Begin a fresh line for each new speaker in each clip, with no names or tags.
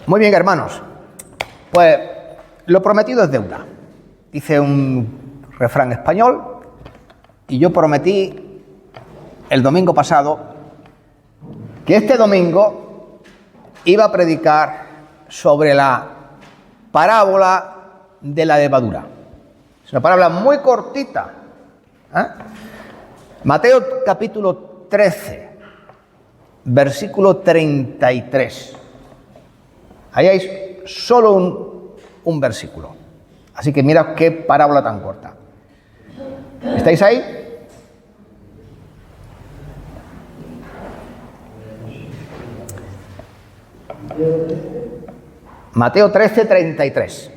Muy bien, hermanos. Pues lo prometido es deuda. Dice un refrán español y yo prometí el domingo pasado que este domingo iba a predicar sobre la parábola de la levadura. Es una parábola muy cortita. Mateo capítulo 13, versículo 33. Ahí hay solo un versículo. Así que mira qué parábola tan corta. ¿Estáis ahí? Mateo 13, 33.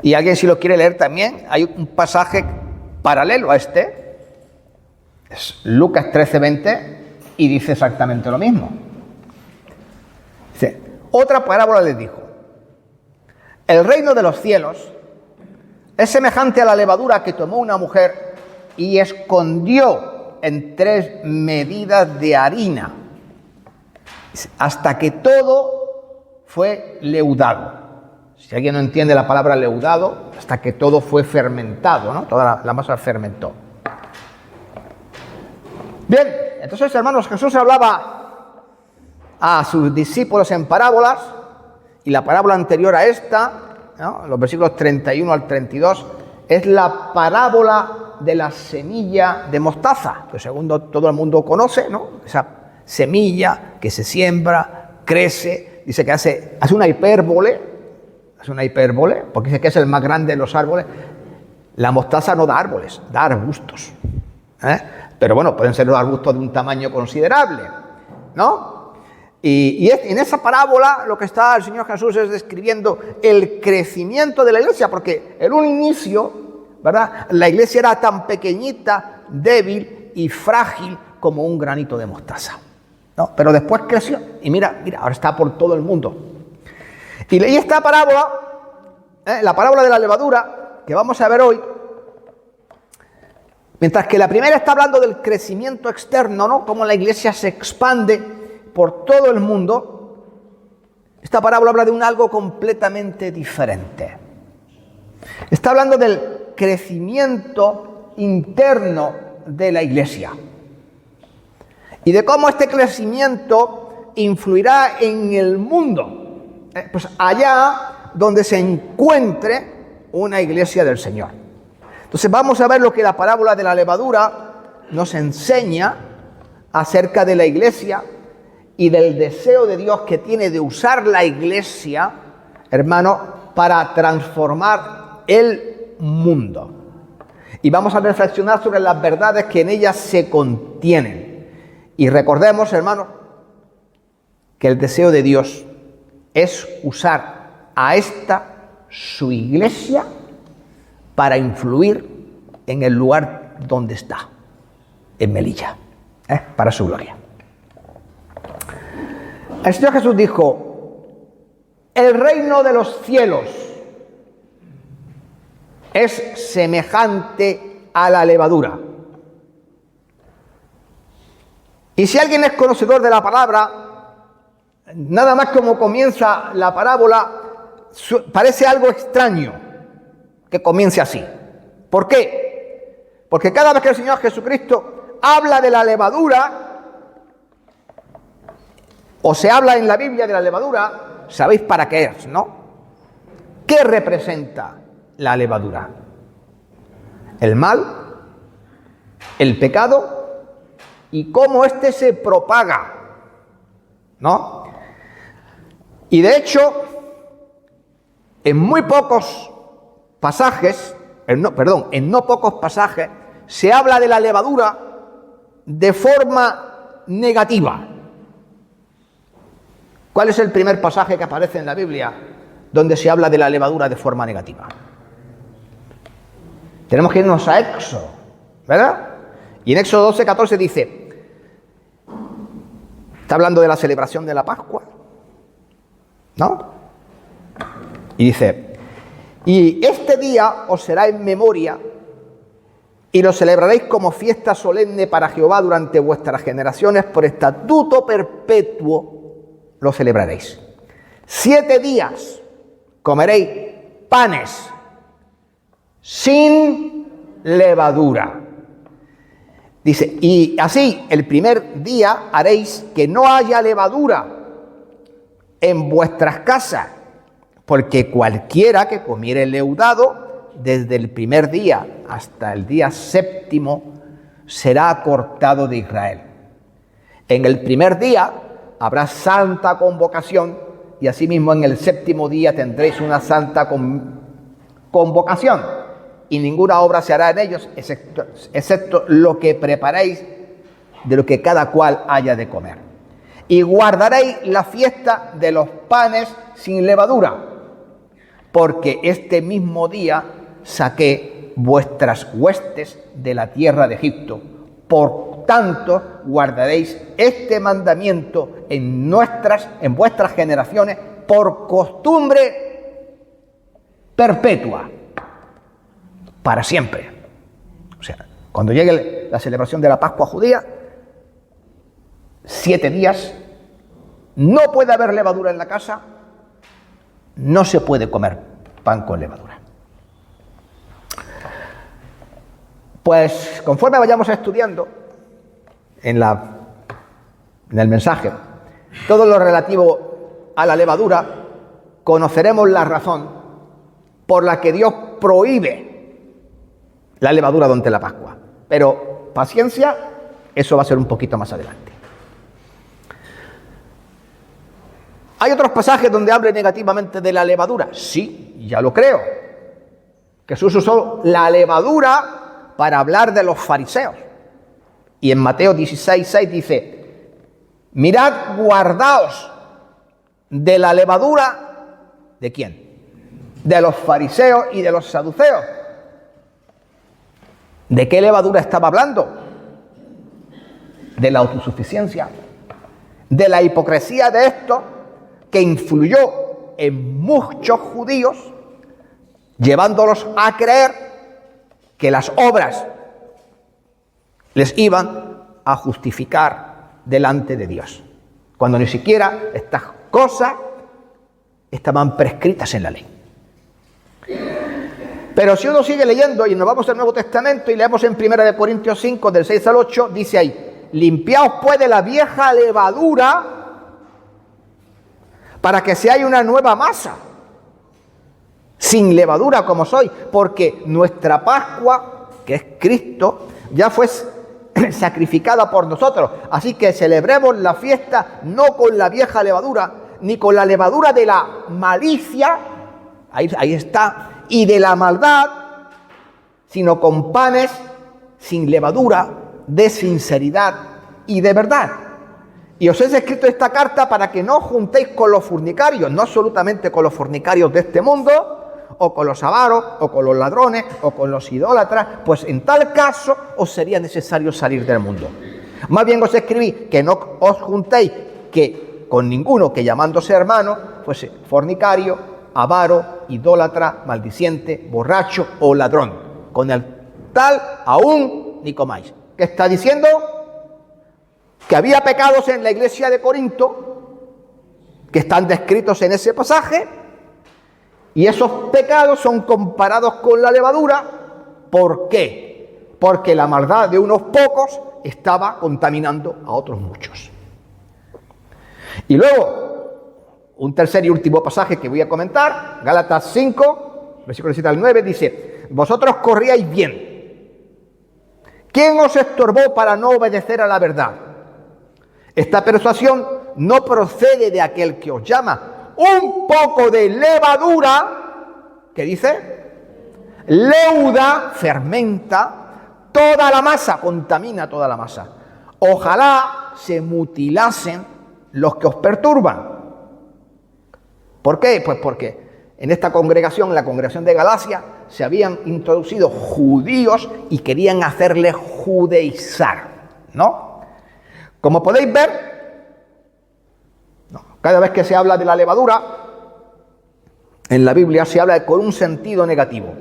Y alguien si lo quiere leer también, hay un pasaje paralelo a este. Es Lucas 13, 20 y dice exactamente lo mismo. Dice, otra parábola les dijo: el reino de los cielos es semejante a la levadura que tomó una mujer y escondió en 3 medidas de harina hasta que todo fue leudado. Si alguien no entiende la palabra leudado, hasta que todo fue fermentado, ¿no? Toda la masa fermentó. Bien, entonces, hermanos, Jesús hablaba a sus discípulos en parábolas, y la parábola anterior a esta, ¿no? Los versículos 31 al 32, es la parábola de la semilla de mostaza, que según todo el mundo conoce, ¿no? Esa semilla que se siembra, crece, dice que hace una hipérbole, porque dice que es el más grande de los árboles. La mostaza no da árboles, da arbustos, pero bueno, pueden ser los arbustos de un tamaño considerable, ¿no? Y en esa parábola lo que está el Señor Jesús es describiendo el crecimiento de la iglesia, porque en un inicio, ¿verdad?, la iglesia era tan pequeñita, débil y frágil como un granito de mostaza, ¿no? Pero después creció y mira, ahora está por todo el mundo. Y leí esta parábola, la parábola de la levadura, que vamos a ver hoy. Mientras que la primera está hablando del crecimiento externo, ¿no?, cómo la iglesia se expande por todo el mundo, esta parábola habla de algo completamente diferente. Está hablando del crecimiento interno de la iglesia y de cómo este crecimiento influirá en el mundo, pues allá donde se encuentre una iglesia del Señor. Entonces vamos a ver lo que la parábola de la levadura nos enseña acerca de la iglesia y del deseo de Dios que tiene de usar la iglesia, hermano, para transformar el mundo. Y vamos a reflexionar sobre las verdades que en ellas se contienen. Y recordemos, hermano, que el deseo de Dios es usar a esta, su iglesia, para influir en el lugar donde está, en Melilla, para su gloria. El Señor Jesús dijo: el reino de los cielos es semejante a la levadura. Y si alguien es conocedor de la palabra, nada más como comienza la parábola, parece algo extraño que comience así. ¿Por qué? Porque cada vez que el Señor Jesucristo habla de la levadura, o se habla en la Biblia de la levadura, sabéis para qué es, ¿no? ¿Qué representa la levadura? El mal, el pecado y cómo éste se propaga, ¿no? Y de hecho, en no pocos pasajes, se habla de la levadura de forma negativa. ¿Cuál es el primer pasaje que aparece en la Biblia donde se habla de la levadura de forma negativa? Tenemos que irnos a Éxodo, ¿verdad? Y en Éxodo 12, 14 dice, está hablando de la celebración de la Pascua, ¿no? Y dice: y este día os será en memoria y lo celebraréis como fiesta solemne para Jehová durante vuestras generaciones por estatuto perpetuo lo celebraréis. 7 días comeréis panes sin levadura. Dice, y así el primer día haréis que no haya levadura en vuestras casas, porque cualquiera que comiere leudado desde el primer día hasta el día 7º será cortado de Israel. En el primer día habrá santa convocación y asimismo en el 7º día tendréis una santa convocación y ninguna obra se hará en ellos excepto lo que preparéis de lo que cada cual haya de comer. Y guardaréis la fiesta de los panes sin levadura, porque este mismo día saqué vuestras huestes de la tierra de Egipto. Por tanto, guardaréis este mandamiento en vuestras generaciones por costumbre perpetua, para siempre. O sea, cuando llegue la celebración de la Pascua judía, 7 días, no puede haber levadura en la casa, no se puede comer pan con levadura. Pues conforme vayamos estudiando en el mensaje todo lo relativo a la levadura, conoceremos la razón por la que Dios prohíbe la levadura durante la Pascua. Pero paciencia, eso va a ser un poquito más adelante. ¿Hay otros pasajes donde hable negativamente de la levadura? Sí, ya lo creo. Jesús usó la levadura para hablar de los fariseos. Y en Mateo 16:6 dice, mirad, guardaos de la levadura, ¿de quién? De los fariseos y de los saduceos. ¿De qué levadura estaba hablando? De la autosuficiencia, de la hipocresía de esto, que influyó en muchos judíos, llevándolos a creer que las obras les iban a justificar delante de Dios, cuando ni siquiera estas cosas estaban prescritas en la ley. Pero si uno sigue leyendo y nos vamos al Nuevo Testamento y leemos en 1 Corintios 5, del 6 al 8, dice ahí, limpiaos pues de la vieja levadura para que seáis una nueva masa, sin levadura como sois, porque nuestra Pascua, que es Cristo, ya fue sacrificada por nosotros. Así que celebremos la fiesta no con la vieja levadura, ni con la levadura de la malicia, ahí está, y de la maldad, sino con panes sin levadura, de sinceridad y de verdad. Y os he escrito esta carta para que no os juntéis con los fornicarios, no absolutamente con los fornicarios de este mundo, o con los avaros, o con los ladrones, o con los idólatras, pues en tal caso os sería necesario salir del mundo. Más bien os escribí que no os juntéis con ninguno que llamándose hermano fuese fornicario, avaro, idólatra, maldiciente, borracho o ladrón. Con el tal aún ni comáis. ¿Qué está diciendo? Que había pecados en la iglesia de Corinto que están descritos en ese pasaje, y esos pecados son comparados con la levadura. ¿Por qué? Porque la maldad de unos pocos estaba contaminando a otros muchos. Y luego, un tercer y último pasaje que voy a comentar, Gálatas 5, versículo 7 al 9, dice, vosotros corríais bien. ¿Quién os estorbó para no obedecer a la verdad? Esta persuasión no procede de aquel que os llama. Un poco de levadura, ¿qué dice? Leuda, fermenta toda la masa, contamina toda la masa. Ojalá se mutilasen los que os perturban. ¿Por qué? Pues porque en esta congregación, en la congregación de Galacia, se habían introducido judíos y querían hacerles judaizar, ¿no? Como podéis ver, cada vez que se habla de la levadura, en la Biblia se habla con un sentido negativo.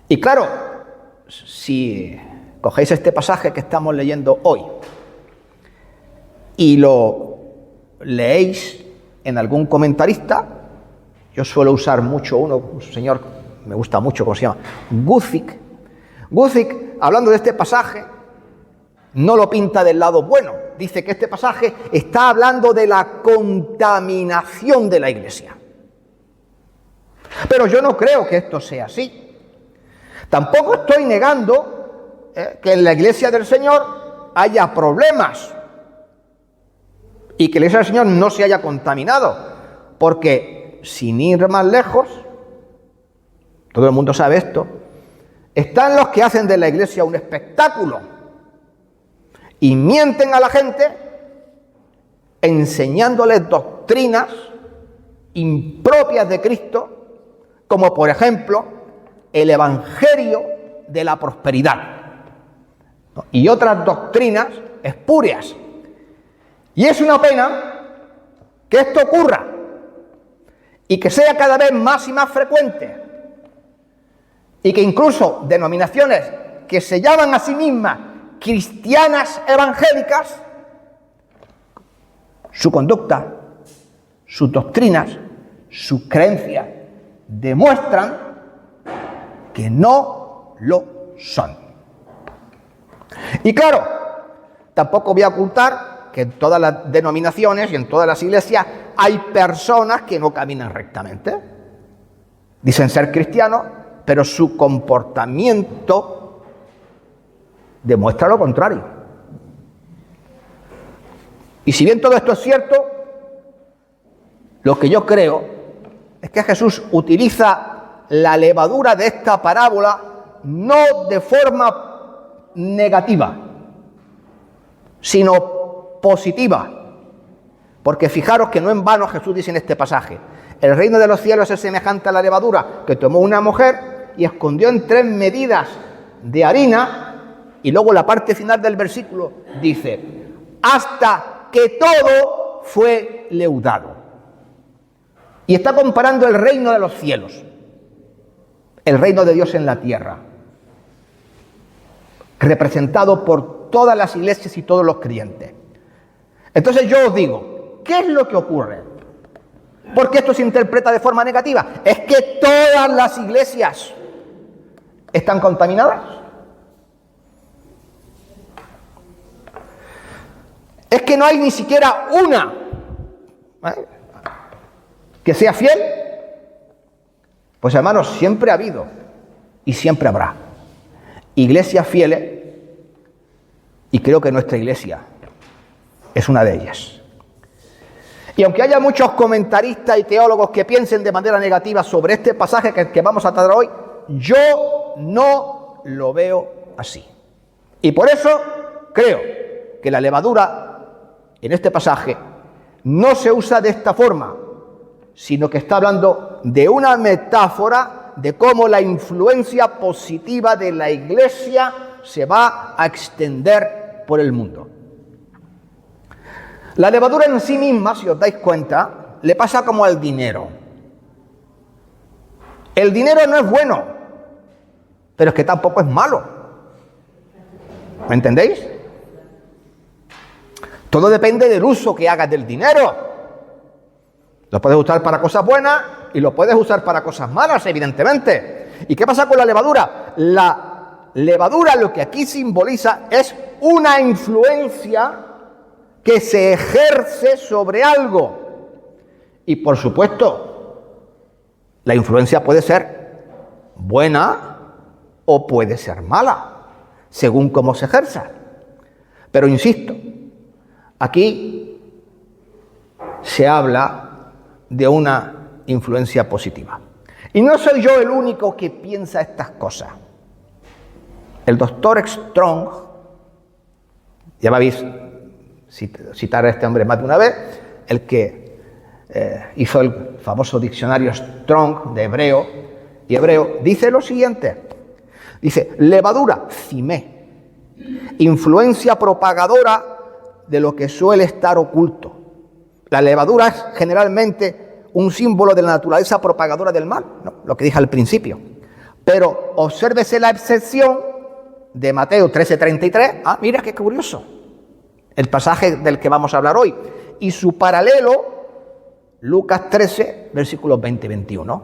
Y claro, si cogéis este pasaje que estamos leyendo hoy y lo leéis en algún comentarista, yo suelo usar mucho uno, un señor, me gusta mucho, ¿cómo se llama? Guzik. Guzik, hablando de este pasaje, no lo pinta del lado bueno. Dice que este pasaje está hablando de la contaminación de la iglesia. Pero yo no creo que esto sea así. Tampoco estoy negando que en la iglesia del Señor haya problemas y que la iglesia del Señor no se haya contaminado, porque sin ir más lejos, todo el mundo sabe esto, están los que hacen de la iglesia un espectáculo y mienten a la gente enseñándoles doctrinas impropias de Cristo, como por ejemplo el evangelio de la prosperidad, ¿no? Y otras doctrinas espurias. Y es una pena que esto ocurra y que sea cada vez más y más frecuente, y que incluso denominaciones que se llaman a sí mismas cristianas evangélicas, su conducta, sus doctrinas, sus creencias demuestran que no lo son. Y claro, tampoco voy a ocultar que en todas las denominaciones y en todas las iglesias hay personas que no caminan rectamente. Dicen ser cristianos, pero su comportamiento demuestra lo contrario. Y si bien todo esto es cierto, lo que yo creo es que Jesús utiliza la levadura de esta parábola no de forma negativa, sino positiva. Porque fijaros que no en vano Jesús dice en este pasaje: el reino de los cielos es semejante a la levadura que tomó una mujer y escondió en 3 medidas de harina. Y luego la parte final del versículo dice: hasta que todo fue leudado. Y está comparando el reino de los cielos, el reino de Dios en la tierra, representado por todas las iglesias y todos los creyentes. Entonces yo os digo, ¿qué es lo que ocurre? ¿Por qué esto se interpreta de forma negativa? Es que todas las iglesias están contaminadas. Es que no hay ni siquiera una que sea fiel. Pues hermanos, siempre ha habido y siempre habrá iglesias fieles, y creo que nuestra iglesia es una de ellas. Y aunque haya muchos comentaristas y teólogos que piensen de manera negativa sobre este pasaje que vamos a tratar hoy, yo no lo veo así. Y por eso creo que la levadura en este pasaje no se usa de esta forma, sino que está hablando de una metáfora de cómo la influencia positiva de la iglesia se va a extender por el mundo. La levadura en sí misma, si os dais cuenta, le pasa como al dinero. El dinero no es bueno, pero es que tampoco es malo. ¿Me entendéis? Todo depende del uso que hagas del dinero. Lo puedes usar para cosas buenas y lo puedes usar para cosas malas, evidentemente. ¿Y qué pasa con la levadura? La levadura, lo que aquí simboliza, es una influencia que se ejerce sobre algo. Y por supuesto, la influencia puede ser buena o puede ser mala, según cómo se ejerza. Pero insisto, aquí se habla de una influencia positiva. Y no soy yo el único que piensa estas cosas. El doctor Strong, ya me habéis citar a este hombre más de una vez, el que hizo el famoso diccionario Strong de hebreo y hebreo, dice lo siguiente. Dice: levadura, cimé, influencia propagadora de lo que suele estar oculto. La levadura es generalmente un símbolo de la naturaleza propagadora del mal, ¿no? Lo que dije al principio. Pero obsérvese la excepción de Mateo 13:33. Ah, mira qué curioso. El pasaje del que vamos a hablar hoy. y su paralelo, Lucas 13, versículos 20 y 21.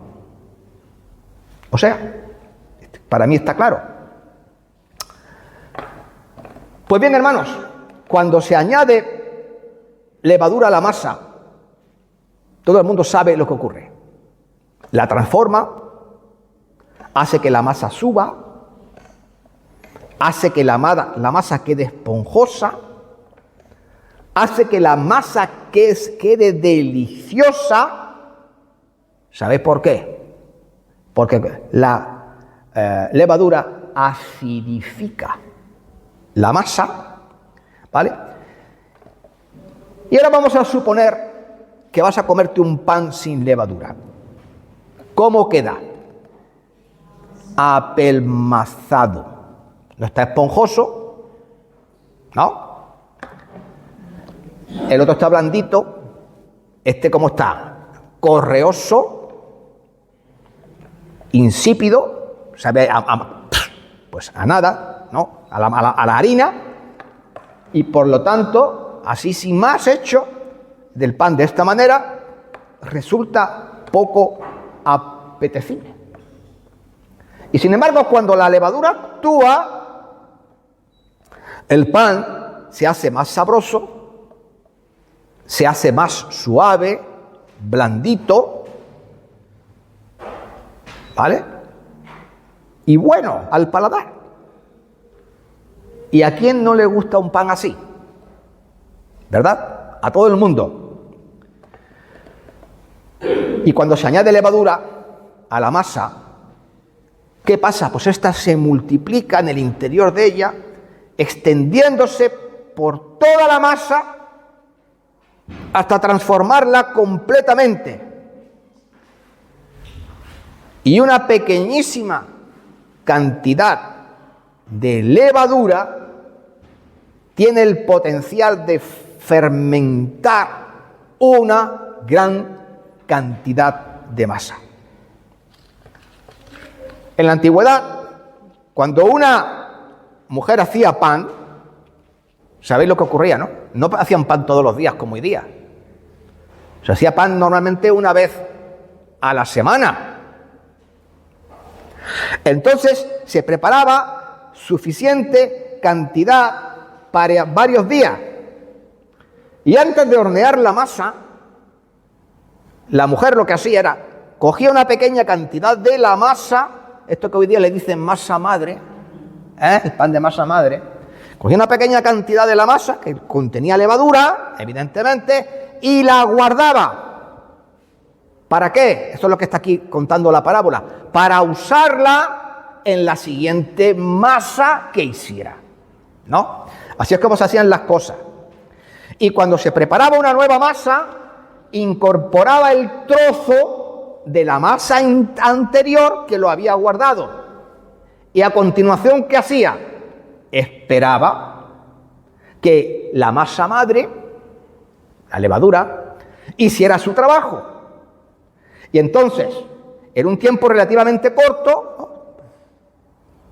O sea, para mí está claro. Pues bien, hermanos, cuando se añade levadura a la masa, todo el mundo sabe lo que ocurre. La transforma, hace que la masa suba, hace que la masa quede esponjosa, hace que la masa quede deliciosa. ¿Sabéis por qué? Porque la levadura acidifica la masa, ¿vale? Y ahora vamos a suponer que vas a comerte un pan sin levadura. ¿Cómo queda? Apelmazado. No está esponjoso, ¿no? El otro está blandito. ¿Cómo está? Correoso, insípido, sabe pues a nada, ¿no? A la harina, y por lo tanto, así sin más hecho, del pan de esta manera, resulta poco apetecible. Y sin embargo, cuando la levadura actúa, el pan se hace más sabroso, se hace más suave, blandito, ¿vale? Y bueno al paladar. ¿Y a quién no le gusta un pan así? ¿Verdad? A todo el mundo. Y cuando se añade levadura a la masa, ¿qué pasa? Pues esta se multiplica en el interior de ella, extendiéndose por toda la masa hasta transformarla completamente. Y una pequeñísima cantidad de levadura tiene el potencial de fermentar una gran cantidad de masa. En la antigüedad, cuando una mujer hacía pan, ¿sabéis lo que ocurría, no? No hacían pan todos los días como hoy día. Se hacía pan normalmente una vez a la semana. Entonces se preparaba suficiente cantidad para varios días. Y antes de hornear la masa, la mujer lo que hacía era, cogía una pequeña cantidad de la masa, esto que hoy día le dicen masa madre, el pan de masa madre, cogía una pequeña cantidad de la masa, que contenía levadura, evidentemente, y la guardaba. ¿Para qué? Eso es lo que está aquí contando la parábola. Para usarla en la siguiente masa que hiciera, ¿no? Así es como se hacían las cosas. Y cuando se preparaba una nueva masa, incorporaba el trozo de la masa anterior que lo había guardado. Y a continuación, ¿qué hacía? Esperaba que la masa madre, la levadura, hiciera su trabajo. Y entonces, en un tiempo relativamente corto, ¿no?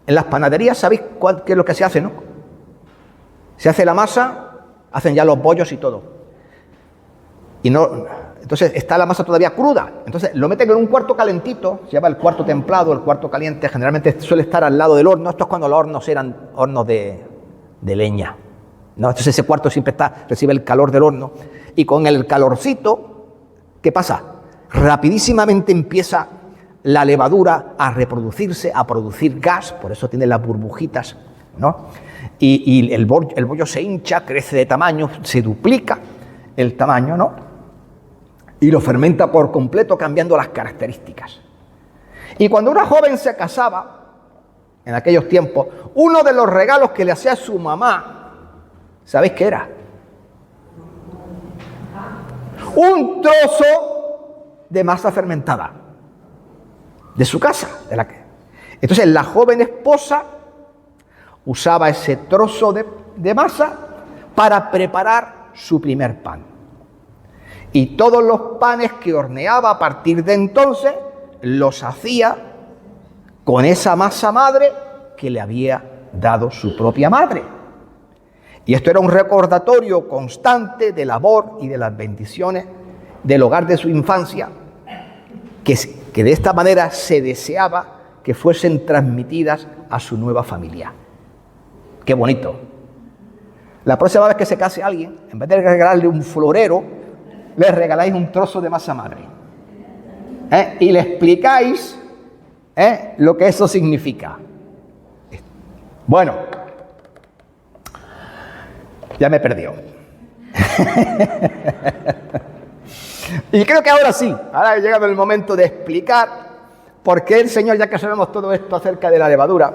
En las panaderías, ¿sabéis qué es lo que se hace, no? Se hace la masa, hacen ya los bollos y todo. Y no, entonces está la masa todavía cruda. Entonces lo meten en un cuarto calentito, se llama el cuarto templado, el cuarto caliente, generalmente suele estar al lado del horno. Esto es cuando los hornos eran hornos de leña, ¿no? Entonces ese cuarto siempre recibe el calor del horno. Y con el calorcito, ¿qué pasa? Rapidísimamente empieza la levadura a reproducirse, a producir gas, por eso tiene las burbujitas, ¿no? Y el bollo se hincha, crece de tamaño, se duplica el tamaño, ¿no? Y lo fermenta por completo, cambiando las características. Y cuando una joven se casaba, en aquellos tiempos, uno de los regalos que le hacía a su mamá, ¿sabéis qué era? Un trozo de masa fermentada de su casa. Entonces la joven esposa usaba ese trozo de masa para preparar su primer pan. Y todos los panes que horneaba a partir de entonces los hacía con esa masa madre que le había dado su propia madre. Y esto era un recordatorio constante del amor y de las bendiciones del hogar de su infancia, que de esta manera se deseaba que fuesen transmitidas a su nueva familia. ¡Qué bonito! La próxima vez que se case alguien, en vez de regalarle un florero, le regaláis un trozo de masa madre. Y le explicáis lo que eso significa. Bueno, ya me perdió. Y creo que ahora sí, ahora ha llegado el momento de explicar por qué el Señor, ya que sabemos todo esto acerca de la levadura,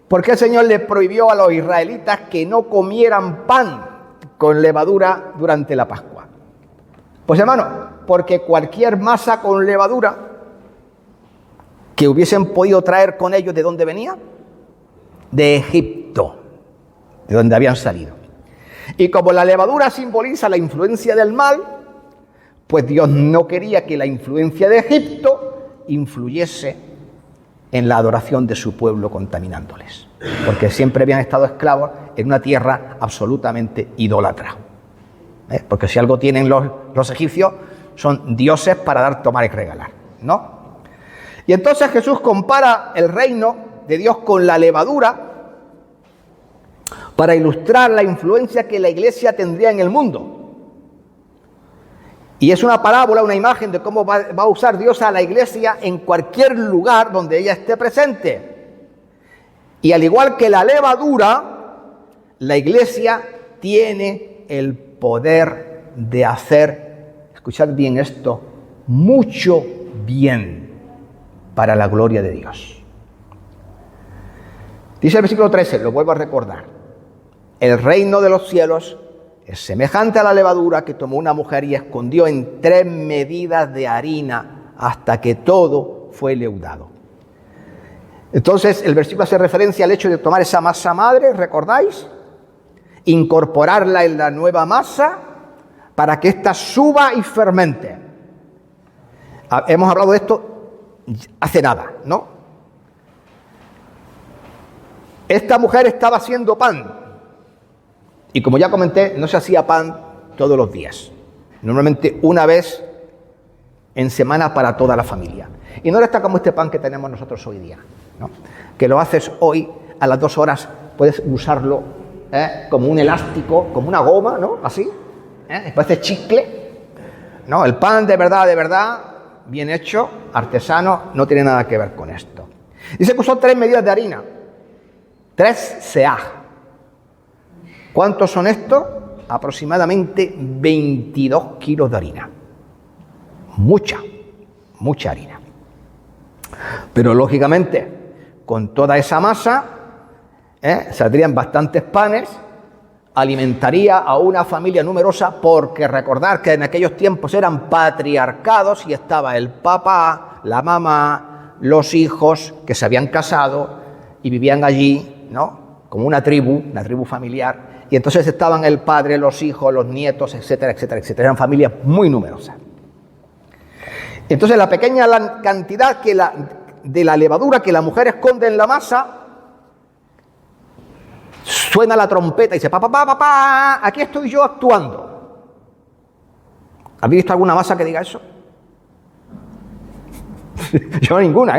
por qué el Señor le prohibió a los israelitas que no comieran pan con levadura durante la Pascua. Pues hermano, porque cualquier masa con levadura que hubiesen podido traer con ellos, ¿de dónde venía? De Egipto, de donde habían salido. Y como la levadura simboliza la influencia del mal, pues Dios no quería que la influencia de Egipto influyese en la adoración de su pueblo, contaminándoles, porque siempre habían estado esclavos en una tierra absolutamente idólatra. Porque si algo tienen los egipcios, son dioses para dar, tomar y regalar, ¿no? Y entonces Jesús compara el reino de Dios con la levadura para ilustrar la influencia que la iglesia tendría en el mundo. Y es una parábola, una imagen de cómo va a usar Dios a la iglesia en cualquier lugar donde ella esté presente. Y al igual que la levadura, la iglesia tiene el poder de hacer, escuchad bien esto, mucho bien para la gloria de Dios. Dice el versículo 13, lo vuelvo a recordar: el reino de los cielos es semejante a la levadura que tomó una mujer y escondió en 3 medidas de harina hasta que todo fue leudado. Entonces el versículo hace referencia al hecho de tomar esa masa madre, ¿recordáis? Incorporarla en la nueva masa para que ésta suba y fermente. Hemos hablado de esto hace nada, ¿no? Esta mujer estaba haciendo pan. Y como ya comenté, no se hacía pan todos los días. Normalmente una vez en semana para toda la familia. Y no está como este pan que tenemos nosotros hoy día, ¿no? Que lo haces hoy, a las 2 horas puedes usarlo como un elástico, como una goma, ¿no? Así, parece chicle. No, el pan de verdad, bien hecho, artesano, no tiene nada que ver con esto. Dice que usó 3 medidas de harina, 3 seah. ¿Cuántos son estos? Aproximadamente 22 kilos de harina. Mucha harina. Pero lógicamente, con toda esa masa, saldrían bastantes panes, alimentaría a una familia numerosa, porque recordar que en aquellos tiempos eran patriarcados y estaba el papá, la mamá, los hijos que se habían casado y vivían allí, ¿no? Como una tribu familiar. Y entonces estaban el padre, los hijos, los nietos, etcétera, etcétera, etcétera. Eran familias muy numerosas. Entonces la pequeña cantidad de la levadura que la mujer esconde en la masa, suena la trompeta y dice: papá, aquí estoy yo actuando. ¿Habéis visto alguna masa que diga eso? Yo ninguna,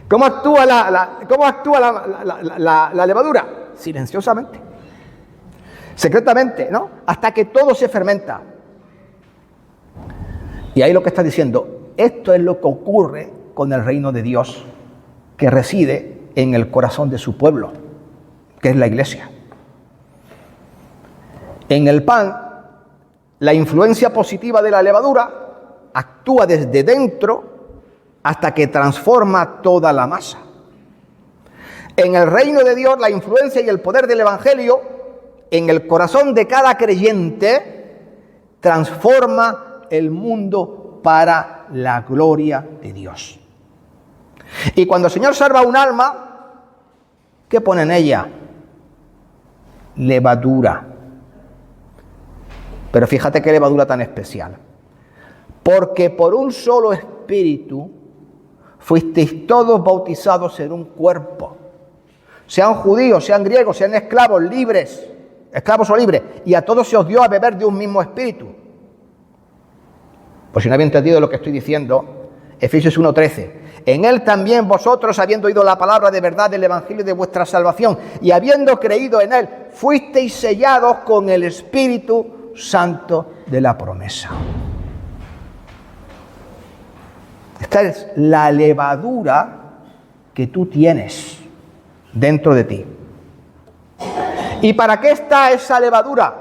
¿Cómo actúa la levadura? Silenciosamente, secretamente, ¿no? Hasta que todo se fermenta. Y ahí lo que está diciendo, esto es lo que ocurre con el reino de Dios, que reside en el corazón de su pueblo, que es la iglesia. En el pan, la influencia positiva de la levadura actúa desde dentro hasta que transforma toda la masa. En el reino de Dios, la influencia y el poder del evangelio en el corazón de cada creyente transforma el mundo para la gloria de Dios. Y cuando el Señor salva un alma, ¿qué pone en ella? Levadura. Pero fíjate qué levadura tan especial. Porque por un solo espíritu fuisteis todos bautizados en un cuerpo, sean judíos, sean griegos, sean esclavos, libres, esclavos o libres, y a todos se os dio a beber de un mismo espíritu. Por si no había entendido lo que estoy diciendo, Efesios 1:13. En él también vosotros, habiendo oído la palabra de verdad del evangelio de vuestra salvación, y habiendo creído en él, fuisteis sellados con el Espíritu Santo de la promesa. Esta es la levadura que tú tienes dentro de ti. ¿Y para qué está esa levadura?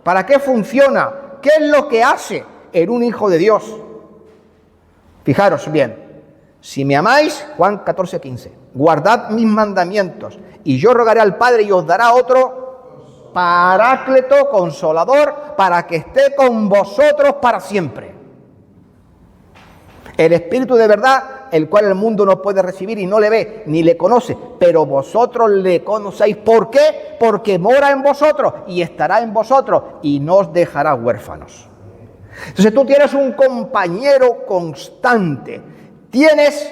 ¿Para qué funciona? ¿Qué es lo que hace en un hijo de Dios? Fijaros bien. Si me amáis, Juan 14:15, guardad mis mandamientos, y yo rogaré al Padre y os dará otro Paráclito, Consolador, para que esté con vosotros para siempre. El Espíritu de verdad, el cual el mundo no puede recibir y no le ve, ni le conoce, pero vosotros le conocéis. ¿Por qué? Porque mora en vosotros y estará en vosotros y no os dejará huérfanos. Entonces tú tienes un compañero constante, tienes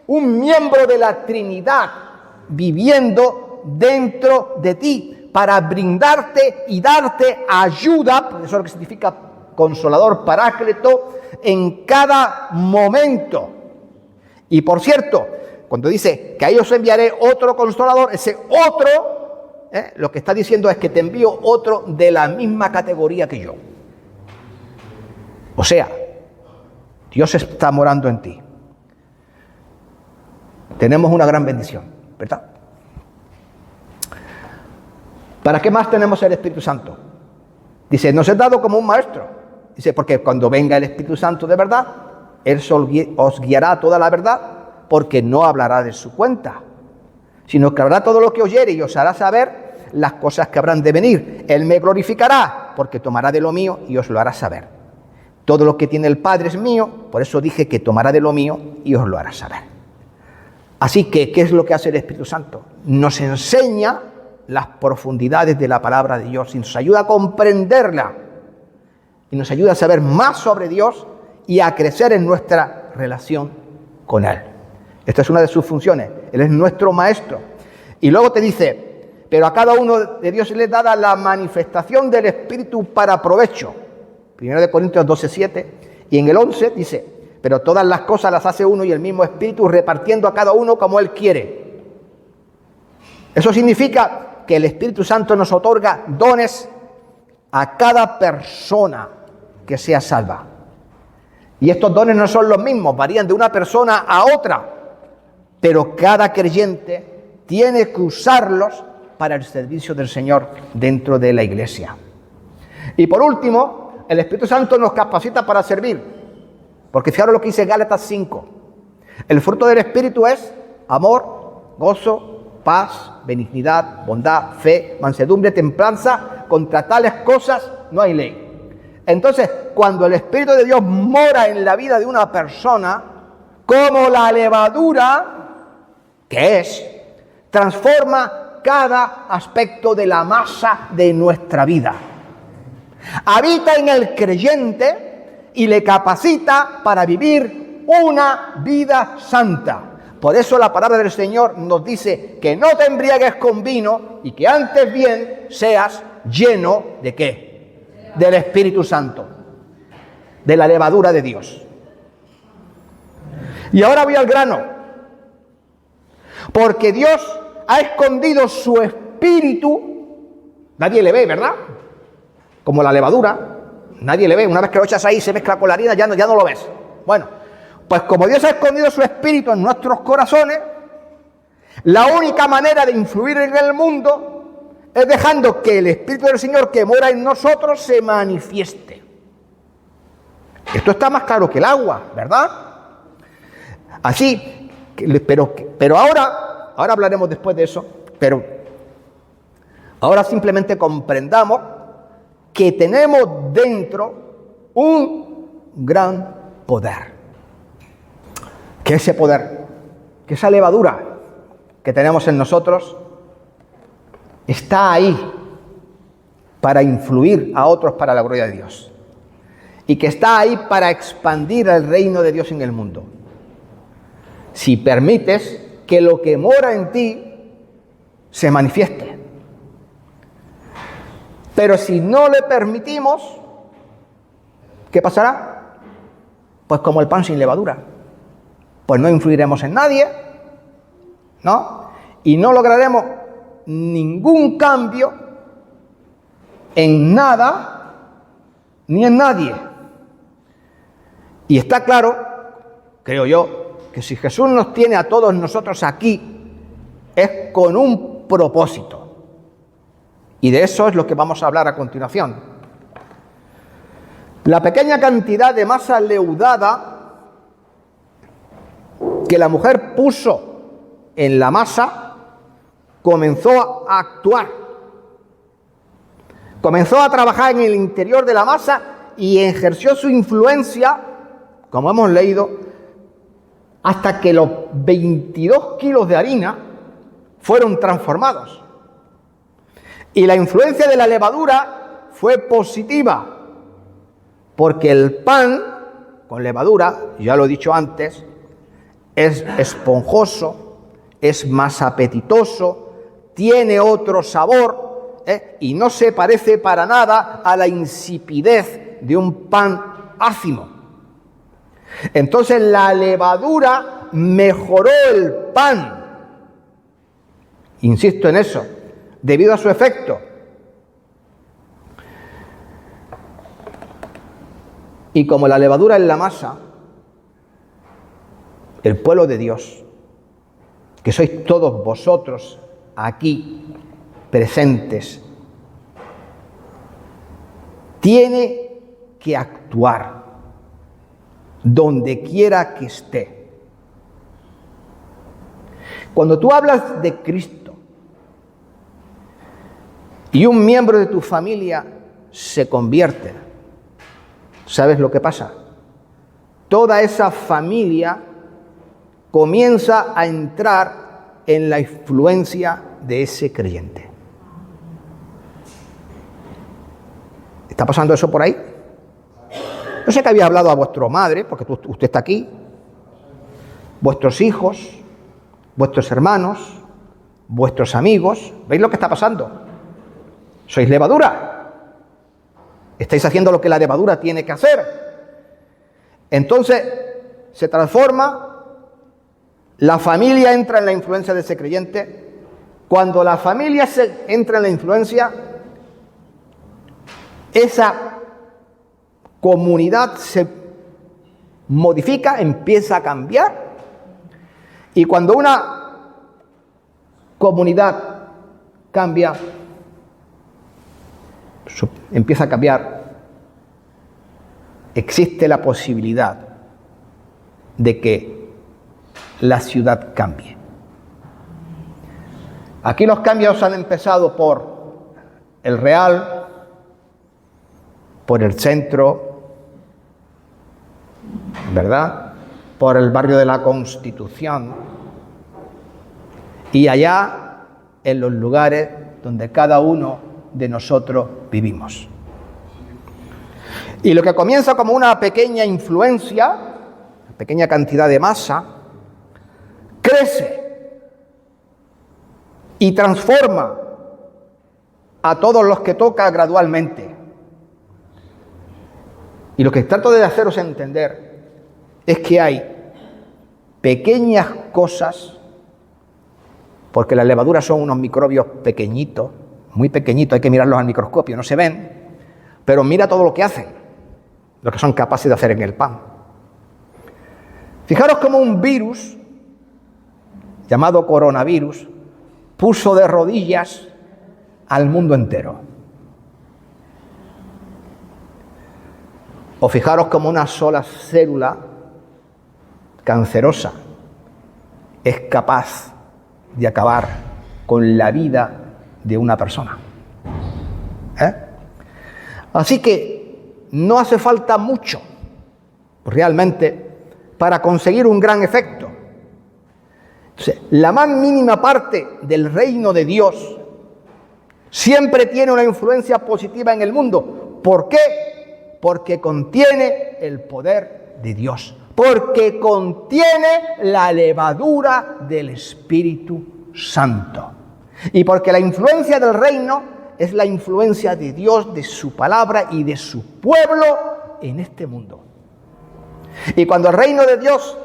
un miembro de la Trinidad viviendo dentro de ti para brindarte y darte ayuda, por eso es lo que significa Consolador, Paráclito, en cada momento. Y por cierto, cuando dice que a ellos enviaré otro Consolador, ese otro, lo que está diciendo es que te envío otro de la misma categoría que yo. O sea, Dios está morando en ti. Tenemos una gran bendición, ¿verdad? ¿Para qué más tenemos el Espíritu Santo? Dice, nos es dado como un maestro. Dice, porque cuando venga el Espíritu Santo de verdad, Él os guiará a toda la verdad, porque no hablará de su cuenta, sino que hablará todo lo que oyere y os hará saber las cosas que habrán de venir. Él me glorificará, porque tomará de lo mío y os lo hará saber. Todo lo que tiene el Padre es mío, por eso dije que tomará de lo mío y os lo hará saber. Así que, ¿qué es lo que hace el Espíritu Santo? Nos enseña las profundidades de la palabra de Dios y nos ayuda a comprenderla y nos ayuda a saber más sobre Dios y a crecer en nuestra relación con Él. Esta es una de sus funciones. Él es nuestro maestro. Y luego te dice, pero a cada uno de Dios le es dada la manifestación del Espíritu para provecho. 1 Corintios 12:7. Y en el 11 dice, pero todas las cosas las hace uno y el mismo Espíritu, repartiendo a cada uno como Él quiere. Eso significa que el Espíritu Santo nos otorga dones a cada persona que sea salva. Y estos dones no son los mismos, varían de una persona a otra, pero cada creyente tiene que usarlos para el servicio del Señor dentro de la iglesia. Y por último, el Espíritu Santo nos capacita para servir, porque fijaros lo que dice Gálatas 5. El fruto del Espíritu es amor, gozo, paz, benignidad, bondad, fe, mansedumbre, templanza. Contra tales cosas no hay ley. Entonces, cuando el Espíritu de Dios mora en la vida de una persona, como la levadura que es, transforma cada aspecto de la masa de nuestra vida. Habita en el creyente y le capacita para vivir una vida santa. Por eso la palabra del Señor nos dice que no te embriagues con vino y que antes bien seas lleno ¿de qué? Del Espíritu Santo, de la levadura de Dios. Y ahora voy al grano. Porque Dios ha escondido su Espíritu, nadie le ve, ¿verdad? Como la levadura, nadie le ve. Una vez que lo echas ahí, se mezcla con la harina, ya no lo ves. Bueno, pues como Dios ha escondido su Espíritu en nuestros corazones, la única manera de influir en el mundo es dejando que el Espíritu del Señor que mora en nosotros se manifieste. Esto está más claro que el agua, ¿verdad? Así, pero ahora hablaremos después de eso, pero ahora simplemente comprendamos que tenemos dentro un gran poder. Que ese poder, que esa levadura que tenemos en nosotros, está ahí para influir a otros para la gloria de Dios. Y que está ahí para expandir el reino de Dios en el mundo. Si permites que lo que mora en ti se manifieste. Pero si no le permitimos, ¿qué pasará? Pues como el pan sin levadura. Pues no influiremos en nadie, ¿no? Y no lograremos ningún cambio en nada ni en nadie. Y está claro, creo yo, que si Jesús nos tiene a todos nosotros aquí, es con un propósito. Y de eso es lo que vamos a hablar a continuación. La pequeña cantidad de masa leudada que la mujer puso en la masa comenzó a actuar. Comenzó a trabajar en el interior de la masa y ejerció su influencia, como hemos leído, hasta que los 22 kilos de harina fueron transformados. Y la influencia de la levadura fue positiva, porque el pan con levadura, ya lo he dicho antes, es esponjoso, es más apetitoso, tiene otro sabor, y no se parece para nada a la insipidez de un pan ácimo. Entonces la levadura mejoró el pan, insisto en eso, debido a su efecto. Y como la levadura es la masa, el pueblo de Dios, que sois todos vosotros aquí presentes, tiene que actuar donde quiera que esté. Cuando tú hablas de Cristo y un miembro de tu familia se convierte, ¿sabes lo que pasa? Toda esa familia comienza a entrar en la influencia de ese creyente. ¿Está pasando eso por ahí? Yo sé que había hablado a vuestra madre, porque usted está aquí, vuestros hijos, vuestros hermanos, vuestros amigos. ¿Veis lo que está pasando? Sois levadura. Estáis haciendo lo que la levadura tiene que hacer. Entonces se transforma, la familia entra en la influencia de ese creyente. Cuando la familia entra en la influencia, esa comunidad se modifica, empieza a cambiar. Y cuando una comunidad cambia, empieza a cambiar, existe la posibilidad de que la ciudad cambie. Aquí los cambios han empezado por el Real, por el centro, ¿verdad? Por el barrio de la Constitución y allá en los lugares donde cada uno de nosotros vivimos. Y lo que comienza como una pequeña influencia, una pequeña cantidad de masa, crece y transforma a todos los que toca gradualmente. Y lo que trato de haceros entender es que hay pequeñas cosas, porque las levaduras son unos microbios pequeñitos, muy pequeñitos, hay que mirarlos al microscopio, no se ven, pero mira todo lo que hacen, lo que son capaces de hacer en el pan. Fijaros cómo un virus, llamado coronavirus, puso de rodillas al mundo entero. O fijaros cómo una sola célula cancerosa es capaz de acabar con la vida de una persona. Así que no hace falta mucho realmente para conseguir un gran efecto. Entonces, la más mínima parte del reino de Dios siempre tiene una influencia positiva en el mundo. ¿Por qué? Porque contiene el poder de Dios, porque contiene la levadura del Espíritu Santo. Y porque la influencia del reino es la influencia de Dios, de su palabra y de su pueblo en este mundo. Y cuando el reino de Dios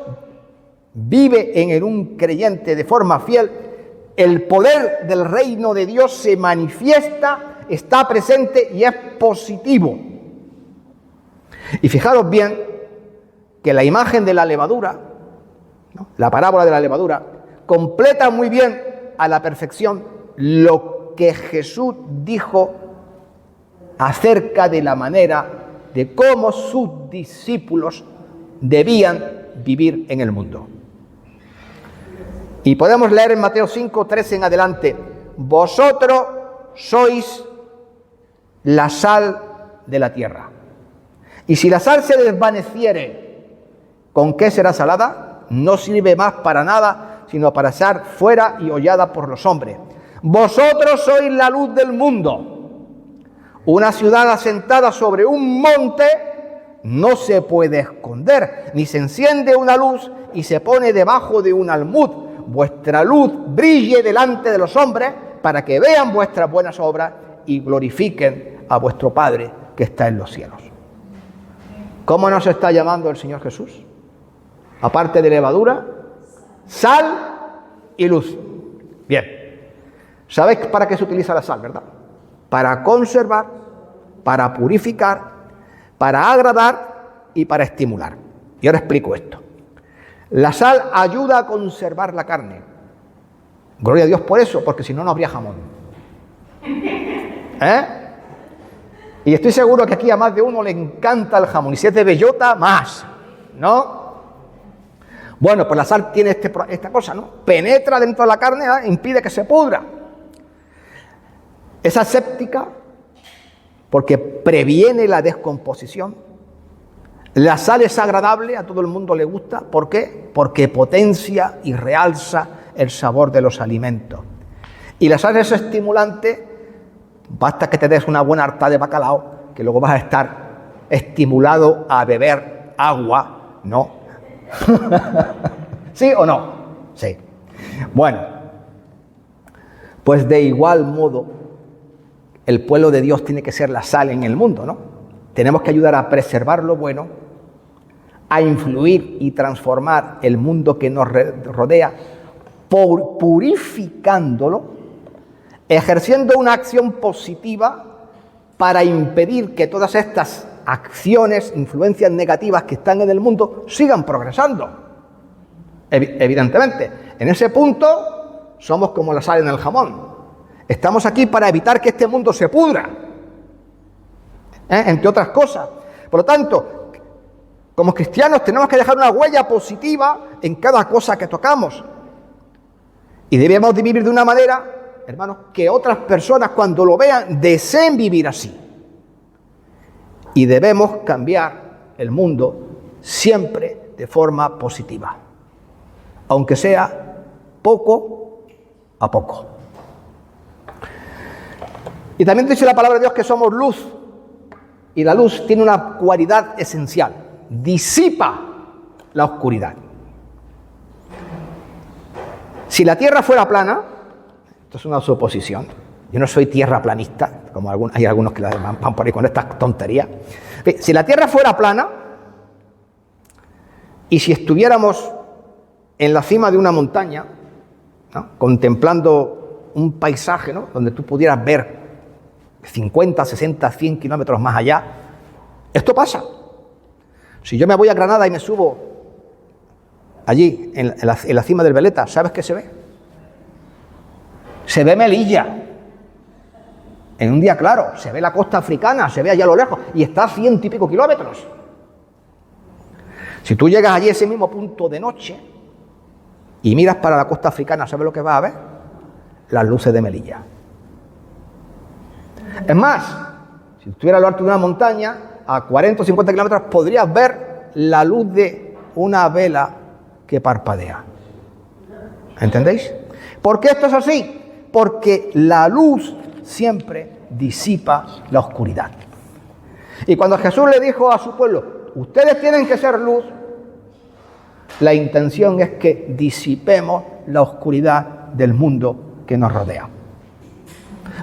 vive en un creyente de forma fiel, el poder del reino de Dios se manifiesta, está presente y es positivo. Y fijaros bien que la imagen de la levadura, ¿no?, la parábola de la levadura, completa muy bien a la perfección lo que Jesús dijo acerca de la manera de cómo sus discípulos debían vivir en el mundo. Y podemos leer en Mateo 5, 13 en adelante: vosotros sois la sal de la tierra. Y si la sal se desvaneciere, ¿con qué será salada? No sirve más para nada, sino para echar fuera y hollada por los hombres. Vosotros sois la luz del mundo. Una ciudad asentada sobre un monte no se puede esconder, ni se enciende una luz y se pone debajo de un almud. Vuestra luz brille delante de los hombres para que vean vuestras buenas obras y glorifiquen a vuestro Padre que está en los cielos. ¿Cómo nos está llamando el Señor Jesús? Aparte de levadura, sal y luz. Bien, ¿sabéis para qué se utiliza la sal, verdad? Para conservar, para purificar, para agradar y para estimular. Y ahora explico esto. La sal ayuda a conservar la carne. Gloria a Dios por eso, porque si no, no habría jamón. Y estoy seguro que aquí a más de uno le encanta el jamón. Y si es de bellota, más, ¿no? Bueno, pues la sal tiene esta cosa, ¿no? Penetra dentro de la carne, ¿eh? Impide que se pudra. Es aséptica porque previene la descomposición. La sal es agradable, a todo el mundo le gusta. ¿Por qué? Porque potencia y realza el sabor de los alimentos. Y la sal es estimulante. Basta que te des una buena harta de bacalao, que luego vas a estar estimulado a beber agua, ¿no? ¿Sí o no? Sí. Bueno, pues de igual modo, el pueblo de Dios tiene que ser la sal en el mundo, ¿no? Tenemos que ayudar a preservar lo bueno, a influir y transformar el mundo que nos rodea, purificándolo, ejerciendo una acción positiva para impedir que todas estas acciones, influencias negativas que están en el mundo sigan progresando. Evidentemente, en ese punto somos como la sal en el jamón. Estamos aquí para evitar que este mundo se pudra, entre otras cosas. Por lo tanto, como cristianos tenemos que dejar una huella positiva en cada cosa que tocamos. Y debemos de vivir de una manera, hermanos, que otras personas cuando lo vean deseen vivir así. Y debemos cambiar el mundo siempre de forma positiva, aunque sea poco a poco. Y también dice la palabra de Dios que somos luz, y la luz tiene una cualidad esencial: disipa la oscuridad. Si la tierra fuera plana, esto es una suposición, yo no soy tierraplanista, como hay algunos que van por ahí con estas tonterías. Si la tierra fuera plana, y si estuviéramos en la cima de una montaña, ¿no?, contemplando un paisaje, ¿no?, donde tú pudieras ver 50, 60, 100 kilómetros más allá, esto pasa. Si yo me voy a Granada y me subo allí, en la cima del Veleta, ¿sabes qué se ve? Se ve Melilla. En un día claro, se ve la costa africana, se ve allá a lo lejos, y está a 100 y pico kilómetros. Si tú llegas allí a ese mismo punto de noche y miras para la costa africana, ¿sabes lo que vas a ver? Las luces de Melilla. Es más, si estuviera a lo alto de una montaña, a 40 o 50 kilómetros, podrías ver la luz de una vela que parpadea. ¿Entendéis? ¿Por qué esto es así? Porque la luz siempre disipa la oscuridad. Y cuando Jesús le dijo a su pueblo, ustedes tienen que ser luz, la intención es que disipemos la oscuridad del mundo que nos rodea.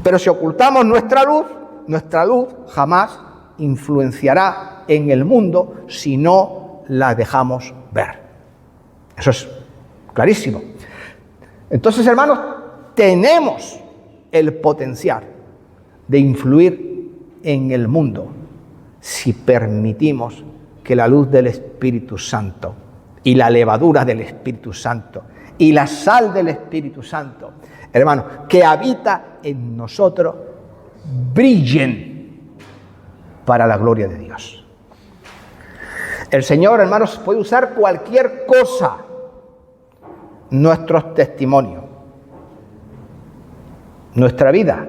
Pero si ocultamos nuestra luz jamás influenciará en el mundo si no la dejamos ver. Eso es clarísimo. Entonces, hermanos, tenemos el potencial de influir en el mundo si permitimos que la luz del Espíritu Santo y la levadura del Espíritu Santo y la sal del Espíritu Santo, hermanos, que habita en nosotros, brillen para la gloria de Dios. El Señor, hermanos, puede usar cualquier cosa, nuestros testimonios, nuestra vida,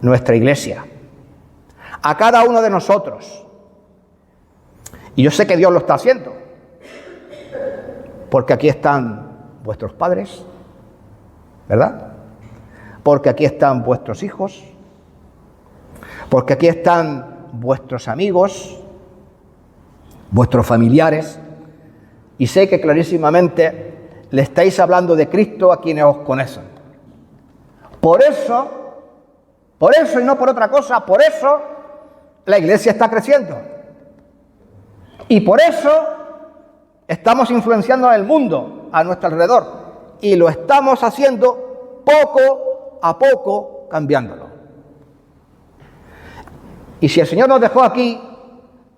nuestra iglesia, a cada uno de nosotros. Y yo sé que Dios lo está haciendo, porque aquí están vuestros padres, ¿verdad? Porque aquí están vuestros hijos, porque aquí están vuestros amigos, vuestros familiares, y sé que clarísimamente le estáis hablando de Cristo a quienes os conocen. Por eso y no por otra cosa, por eso la iglesia está creciendo. Y por eso estamos influenciando en el mundo a nuestro alrededor. Y lo estamos haciendo poco a poco, cambiándolo. Y si el Señor nos dejó aquí,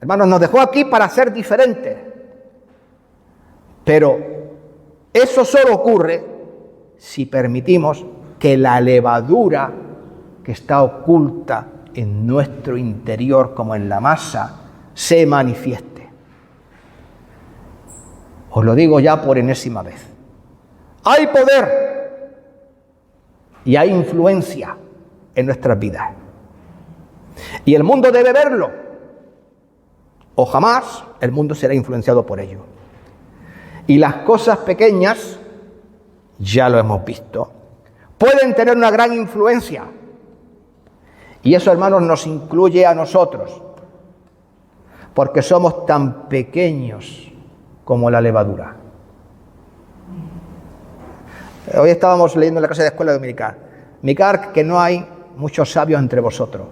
hermanos, nos dejó aquí para ser diferentes. Pero eso solo ocurre si permitimos que la levadura que está oculta en nuestro interior como en la masa se manifieste. Os lo digo ya por enésima vez. Hay poder y hay influencia en nuestras vidas. Y el mundo debe verlo, o jamás el mundo será influenciado por ello. Y las cosas pequeñas, ya lo hemos visto, pueden tener una gran influencia. Y eso, hermanos, nos incluye a nosotros, porque somos tan pequeños como la levadura. Hoy estábamos leyendo en la clase de escuela dominical. Mirad que no hay muchos sabios entre vosotros.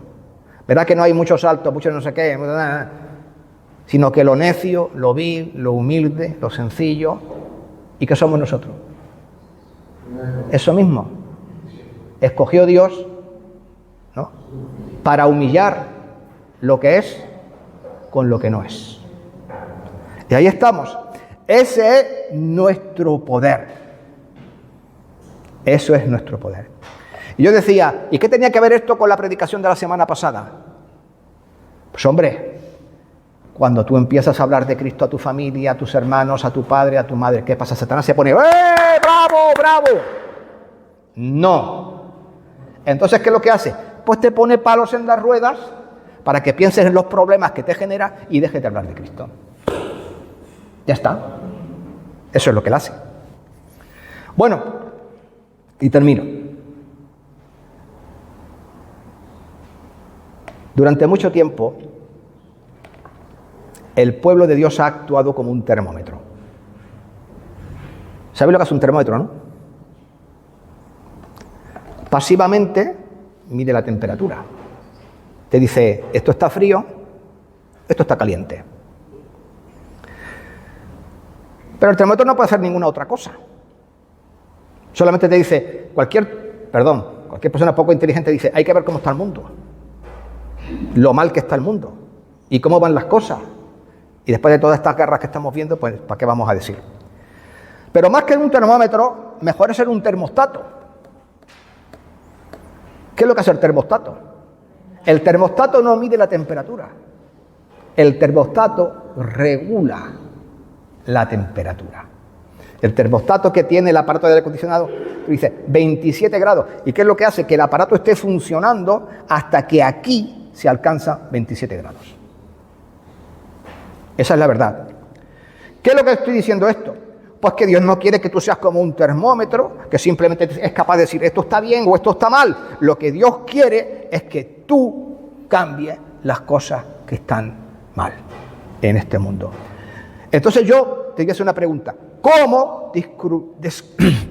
Verá que no hay muchos altos, muchos no sé qué, sino que lo necio, lo vil, lo humilde, lo sencillo. ¿Y qué somos nosotros? Eso mismo. Escogió Dios, ¿no?, para humillar lo que es con lo que no es. Y ahí estamos. Ese es nuestro poder. Eso es nuestro poder. Y yo decía, ¿y qué tenía que ver esto con la predicación de la semana pasada? Pues hombre, cuando tú empiezas a hablar de Cristo a tu familia, a tus hermanos, a tu padre, a tu madre, ¿qué pasa? Satanás se pone, ¡bravo, bravo! No. Entonces, ¿qué es lo que hace? Pues te pone palos en las ruedas para que pienses en los problemas que te genera y dejes de hablar de Cristo. Ya está. Eso es lo que él hace. Bueno, y termino. Durante mucho tiempo, el pueblo de Dios ha actuado como un termómetro. ¿Sabéis lo que es un termómetro, no? Pasivamente mide la temperatura. Te dice, esto está frío, esto está caliente. Pero el termómetro no puede hacer ninguna otra cosa. Solamente te dice, cualquier persona poco inteligente dice, hay que ver cómo está el mundo, lo mal que está el mundo y cómo van las cosas. Y después de todas estas guerras que estamos viendo, pues ¿para qué vamos a decir? Pero más que un termómetro, mejor es ser un termostato. ¿Qué es lo que hace el termostato? El termostato no mide la temperatura. El termostato regula la temperatura. El termostato que tiene el aparato de aire acondicionado dice 27 grados. ¿Y qué es lo que hace? Que el aparato esté funcionando hasta que aquí se alcanza 27 grados. Esa es la verdad. ¿Qué es lo que estoy diciendo esto? Pues que Dios no quiere que tú seas como un termómetro que simplemente es capaz de decir esto está bien o esto está mal. Lo que Dios quiere es que tú cambies las cosas que están mal en este mundo. Entonces yo te voy a hacer una pregunta. ¿Cómo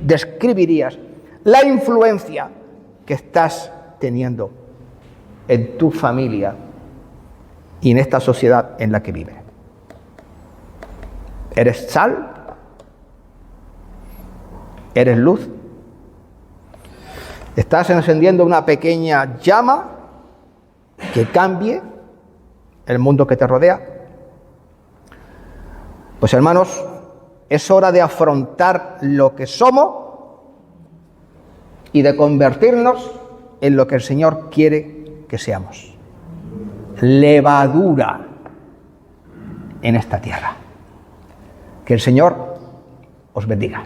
describirías la influencia que estás teniendo en tu familia y en esta sociedad en la que vives. ¿Eres sal? ¿Eres luz? ¿Estás encendiendo una pequeña llama que cambie el mundo que te rodea? Pues hermanos, es hora de afrontar lo que somos y de convertirnos en lo que el Señor quiere que seamos. Levadura en esta tierra. Que el Señor os bendiga.